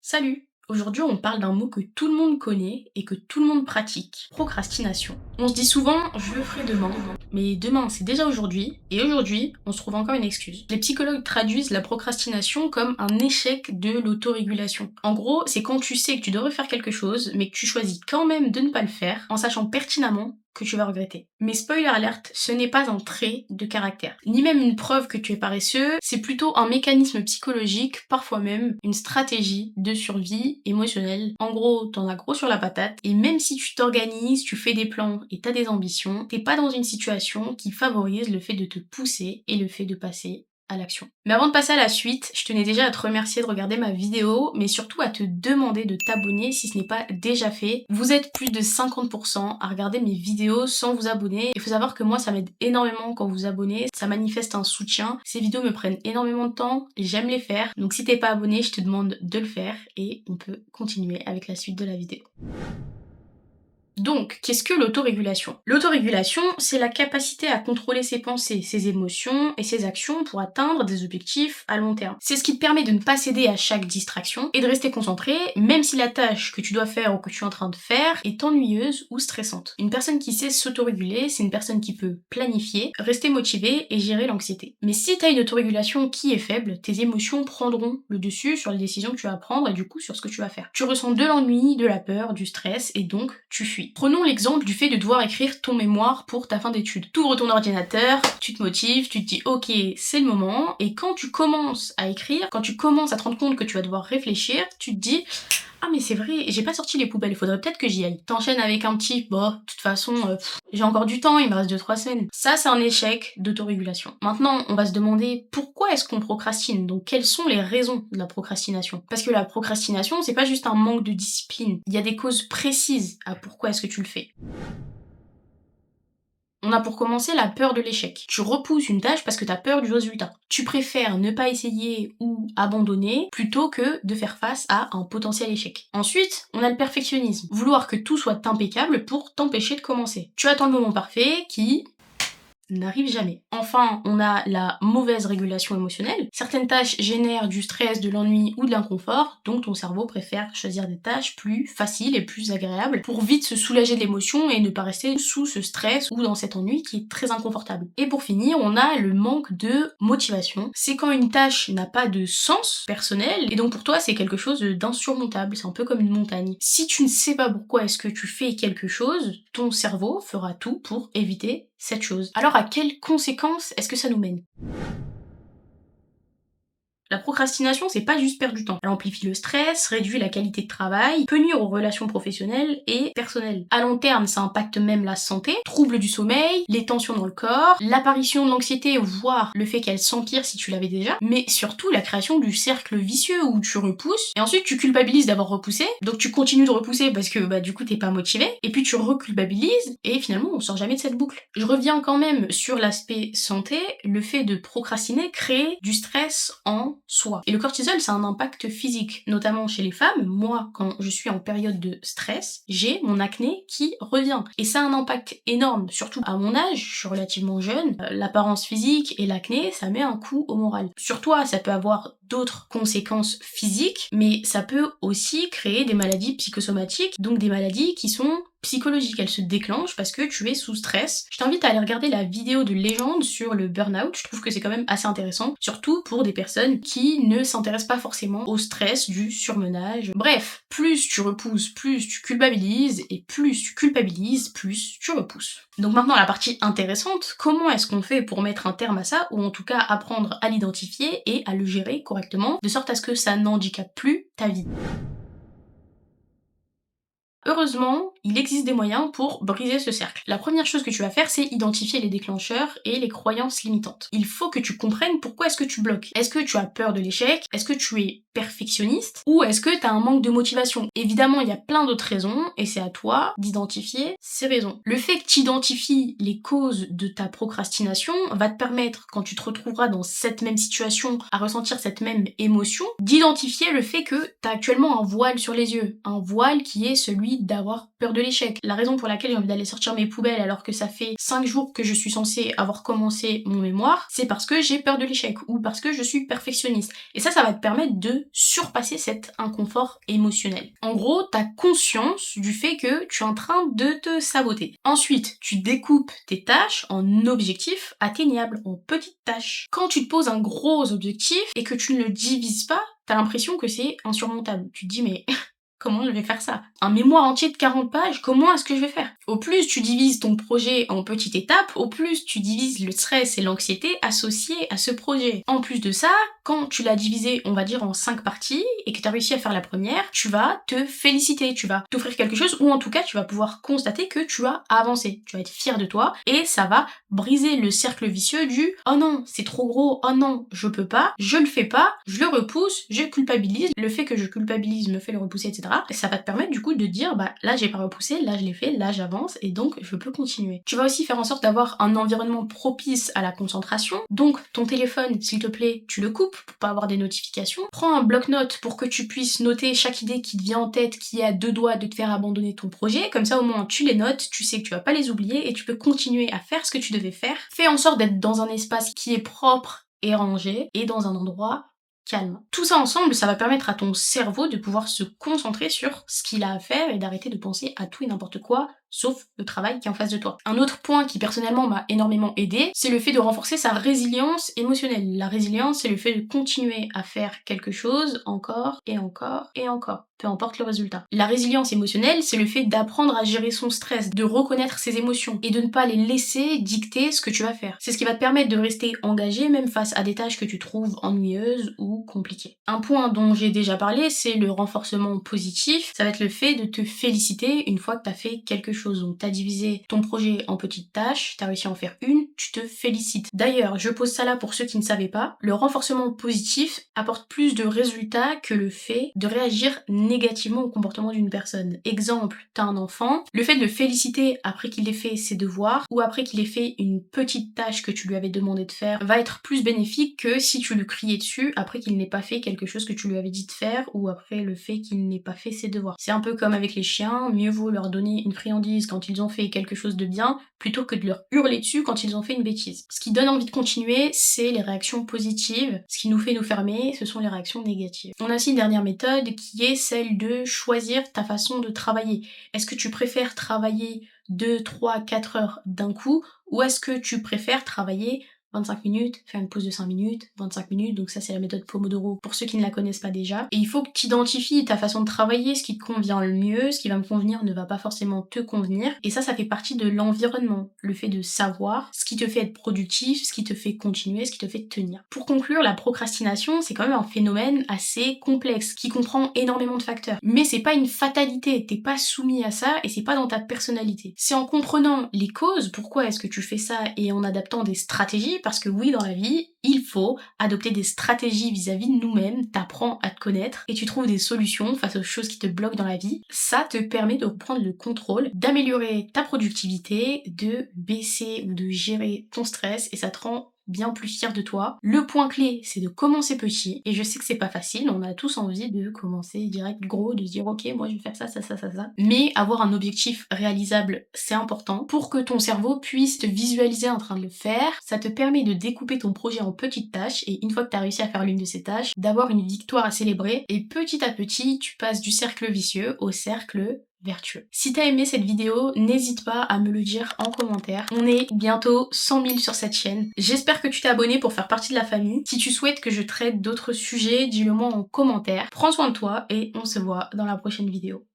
Salut! Aujourd'hui, on parle d'un mot que tout le monde connaît et que tout le monde pratique, procrastination. On se dit souvent, je le ferai demain, mais demain c'est déjà aujourd'hui, et aujourd'hui, on se trouve encore une excuse. Les psychologues traduisent la procrastination comme un échec de l'autorégulation. En gros, c'est quand tu sais que tu devrais faire quelque chose, mais que tu choisis quand même de ne pas le faire, en sachant pertinemment que tu vas regretter. Mais spoiler alert, ce n'est pas un trait de caractère, ni même une preuve que tu es paresseux, c'est plutôt un mécanisme psychologique, parfois même une stratégie de survie émotionnelle. En gros, t'en as gros sur la patate, et même si tu t'organises, tu fais des plans et t'as des ambitions, t'es pas dans une situation qui favorise le fait de te pousser et le fait de passer à l'action. Mais avant de passer à la suite, je tenais déjà à te remercier de regarder ma vidéo, mais surtout à te demander de t'abonner si ce n'est pas déjà fait. Vous êtes plus de 50% à regarder mes vidéos sans vous abonner. Il faut savoir que moi ça m'aide énormément quand vous vous abonnez, ça manifeste un soutien. Ces vidéos me prennent énormément de temps, j'aime les faire, donc si t'es pas abonné, je te demande de le faire et on peut continuer avec la suite de la vidéo. Donc, qu'est-ce que l'autorégulation? L'autorégulation, c'est la capacité à contrôler ses pensées, ses émotions et ses actions pour atteindre des objectifs à long terme. C'est ce qui te permet de ne pas céder à chaque distraction et de rester concentré, même si la tâche que tu dois faire ou que tu es en train de faire est ennuyeuse ou stressante. Une personne qui sait s'autoréguler, c'est une personne qui peut planifier, rester motivée et gérer l'anxiété. Mais si t'as une autorégulation qui est faible, tes émotions prendront le dessus sur les décisions que tu vas prendre et du coup sur ce que tu vas faire. Tu ressens de l'ennui, de la peur, du stress et donc tu fuis. Prenons l'exemple du fait de devoir écrire ton mémoire pour ta fin d'études. T'ouvres ton ordinateur, tu te motives, tu te dis ok, c'est le moment, et quand tu commences à écrire, quand tu commences à te rendre compte que tu vas devoir réfléchir, tu te dis ah mais c'est vrai, j'ai pas sorti les poubelles, il faudrait peut-être que j'y aille. T'enchaînes avec un petit bon, de toute façon, j'ai encore du temps, il me reste 2-3 semaines. Ça, c'est un échec d'autorégulation. Maintenant, on va se demander pourquoi est-ce qu'on procrastine, donc quelles sont les raisons de la procrastination. Parce que la procrastination, c'est pas juste un manque de discipline, il y a des causes précises à pourquoi est-ce que tu le fais. On a pour commencer la peur de l'échec. Tu repousses une tâche parce que t'as peur du résultat. Tu préfères ne pas essayer ou abandonner plutôt que de faire face à un potentiel échec. Ensuite, on a le perfectionnisme. Vouloir que tout soit impeccable pour t'empêcher de commencer. Tu attends le moment parfait qui n'arrive jamais. Enfin, on a la mauvaise régulation émotionnelle. Certaines tâches génèrent du stress, de l'ennui ou de l'inconfort, donc ton cerveau préfère choisir des tâches plus faciles et plus agréables pour vite se soulager de l'émotion et ne pas rester sous ce stress ou dans cet ennui qui est très inconfortable. Et pour finir, on a le manque de motivation. C'est quand une tâche n'a pas de sens personnel et donc pour toi c'est quelque chose d'insurmontable, c'est un peu comme une montagne. Si tu ne sais pas pourquoi est-ce que tu fais quelque chose, ton cerveau fera tout pour éviter cette chose. Alors à quelles conséquences est-ce que ça nous mène? La procrastination, c'est pas juste perdre du temps. Elle amplifie le stress, réduit la qualité de travail, peut nuire aux relations professionnelles et personnelles. À long terme, ça impacte même la santé, troubles du sommeil, les tensions dans le corps, l'apparition de l'anxiété, voire le fait qu'elle s'empire si tu l'avais déjà, mais surtout la création du cercle vicieux où tu repousses, et ensuite tu culpabilises d'avoir repoussé, donc tu continues de repousser parce que du coup t'es pas motivé, et puis tu reculpabilises, et finalement on sort jamais de cette boucle. Je reviens quand même sur l'aspect santé, le fait de procrastiner crée du stress en soi. Et le cortisol, c'est un impact physique, notamment chez les femmes. Moi, quand je suis en période de stress, j'ai mon acné qui revient. Et ça a un impact énorme, surtout à mon âge, je suis relativement jeune. L'apparence physique et l'acné, ça met un coup au moral. Sur toi, ça peut avoir d'autres conséquences physiques, mais ça peut aussi créer des maladies psychosomatiques, donc des maladies qui sont psychologiques, elles se déclenchent parce que tu es sous stress. Je t'invite à aller regarder la vidéo de Légende sur le burn-out, je trouve que c'est quand même assez intéressant, surtout pour des personnes qui ne s'intéressent pas forcément au stress du surmenage. Bref, plus tu repousses, plus tu culpabilises, et plus tu culpabilises, plus tu repousses. Donc maintenant la partie intéressante, comment est-ce qu'on fait pour mettre un terme à ça, ou en tout cas apprendre à l'identifier et à le gérer correctement, de sorte à ce que ça n'handicape plus ta vie. Heureusement, il existe des moyens pour briser ce cercle. La première chose que tu vas faire, c'est identifier les déclencheurs et les croyances limitantes. Il faut que tu comprennes pourquoi est-ce que tu bloques. Est-ce que tu as peur de l'échec? Est-ce que tu es perfectionniste? Ou est-ce que tu as un manque de motivation? Évidemment, il y a plein d'autres raisons et c'est à toi d'identifier ces raisons. Le fait que tu identifies les causes de ta procrastination va te permettre, quand tu te retrouveras dans cette même situation, à ressentir cette même émotion, d'identifier le fait que tu as actuellement un voile sur les yeux. Un voile qui est celui envie d'avoir peur de l'échec. La raison pour laquelle j'ai envie d'aller sortir mes poubelles alors que ça fait 5 jours que je suis censée avoir commencé mon mémoire, c'est parce que j'ai peur de l'échec ou parce que je suis perfectionniste. Et ça va te permettre de surpasser cet inconfort émotionnel. En gros, t'as conscience du fait que tu es en train de te saboter. Ensuite, tu découpes tes tâches en objectifs atteignables, en petites tâches. Quand tu te poses un gros objectif et que tu ne le divises pas, t'as l'impression que c'est insurmontable. Tu te dis mais comment je vais faire ça? Un mémoire entier de 40 pages, comment est-ce que je vais faire? Au plus tu divises ton projet en petites étapes, au plus tu divises le stress et l'anxiété associés à ce projet. En plus de ça, quand tu l'as divisé, on va dire, en 5 parties, et que tu as réussi à faire la première, tu vas te féliciter, tu vas t'offrir quelque chose, ou en tout cas tu vas pouvoir constater que tu as avancé. Tu vas être fier de toi, et ça va briser le cercle vicieux du « Oh non, c'est trop gros, oh non, je peux pas, je le fais pas, je le repousse, je culpabilise, le fait que je culpabilise me fait le repousser, etc. » Et ça va te permettre du coup de dire bah là j'ai pas repoussé, là je l'ai fait, là j'avance et donc je peux continuer. Tu vas aussi faire en sorte d'avoir un environnement propice à la concentration. Donc ton téléphone, s'il te plaît, tu le coupes pour pas avoir des notifications. Prends un bloc-notes pour que tu puisses noter chaque idée qui te vient en tête, qui est à 2 doigts de te faire abandonner ton projet. Comme ça au moins tu les notes, tu sais que tu vas pas les oublier et tu peux continuer à faire ce que tu devais faire. Fais en sorte d'être dans un espace qui est propre et rangé et dans un endroit calme. Tout ça ensemble, ça va permettre à ton cerveau de pouvoir se concentrer sur ce qu'il a à faire et d'arrêter de penser à tout et n'importe quoi, sauf le travail qui est en face de toi. Un autre point qui personnellement m'a énormément aidé, c'est le fait de renforcer sa résilience émotionnelle. La résilience, c'est le fait de continuer à faire quelque chose encore et encore et encore, peu importe le résultat. La résilience émotionnelle, c'est le fait d'apprendre à gérer son stress, de reconnaître ses émotions et de ne pas les laisser dicter ce que tu vas faire. C'est ce qui va te permettre de rester engagé même face à des tâches que tu trouves ennuyeuses ou compliquées. Un point dont j'ai déjà parlé, c'est le renforcement positif. Ça va être le fait de te féliciter une fois que tu as fait quelque chose. Donc t'as divisé ton projet en petites tâches, t'as réussi à en faire une, tu te félicites. D'ailleurs, je pose ça là pour ceux qui ne savaient pas, le renforcement positif apporte plus de résultats que le fait de réagir négativement au comportement d'une personne. Exemple, t'as un enfant, le fait de le féliciter après qu'il ait fait ses devoirs ou après qu'il ait fait une petite tâche que tu lui avais demandé de faire va être plus bénéfique que si tu lui criais dessus après qu'il n'ait pas fait quelque chose que tu lui avais dit de faire ou après le fait qu'il n'ait pas fait ses devoirs. C'est un peu comme avec les chiens, mieux vaut leur donner une friandise quand ils ont fait quelque chose de bien, plutôt que de leur hurler dessus quand ils ont fait une bêtise. Ce qui donne envie de continuer, c'est les réactions positives. Ce qui nous fait nous fermer, ce sont les réactions négatives. On a aussi une dernière méthode qui est celle de choisir ta façon de travailler. Est-ce que tu préfères travailler 2, 3, 4 heures d'un coup, ou est-ce que tu préfères travailler 25 minutes, faire une pause de 5 minutes, 25 minutes, donc ça c'est la méthode Pomodoro pour ceux qui ne la connaissent pas déjà. Et il faut que tu identifies ta façon de travailler, ce qui te convient le mieux, ce qui va me convenir ne va pas forcément te convenir. Et ça fait partie de l'environnement, le fait de savoir ce qui te fait être productif, ce qui te fait continuer, ce qui te fait tenir. Pour conclure, la procrastination, c'est quand même un phénomène assez complexe, qui comprend énormément de facteurs. Mais c'est pas une fatalité, t'es pas soumis à ça et c'est pas dans ta personnalité. C'est en comprenant les causes, pourquoi est-ce que tu fais ça, et en adaptant des stratégies, parce que oui, dans la vie, il faut adopter des stratégies vis-à-vis de nous-mêmes, t'apprends à te connaître et tu trouves des solutions face aux choses qui te bloquent dans la vie. Ça te permet de reprendre le contrôle, d'améliorer ta productivité, de baisser ou de gérer ton stress et ça te rend bien plus fier de toi. Le point clé, c'est de commencer petit, et je sais que c'est pas facile, on a tous envie de commencer direct gros, de se dire ok, moi je vais faire ça, ça, ça, ça, ça. Mais avoir un objectif réalisable, c'est important pour que ton cerveau puisse te visualiser en train de le faire. Ça te permet de découper ton projet en petites tâches, et une fois que tu as réussi à faire l'une de ces tâches, d'avoir une victoire à célébrer, et petit à petit, tu passes du cercle vicieux au cercle vertueux. Si t'as aimé cette vidéo, n'hésite pas à me le dire en commentaire. On est bientôt 100 000 sur cette chaîne. J'espère que tu t'es abonné pour faire partie de la famille. Si tu souhaites que je traite d'autres sujets, dis-le moi en commentaire. Prends soin de toi et on se voit dans la prochaine vidéo.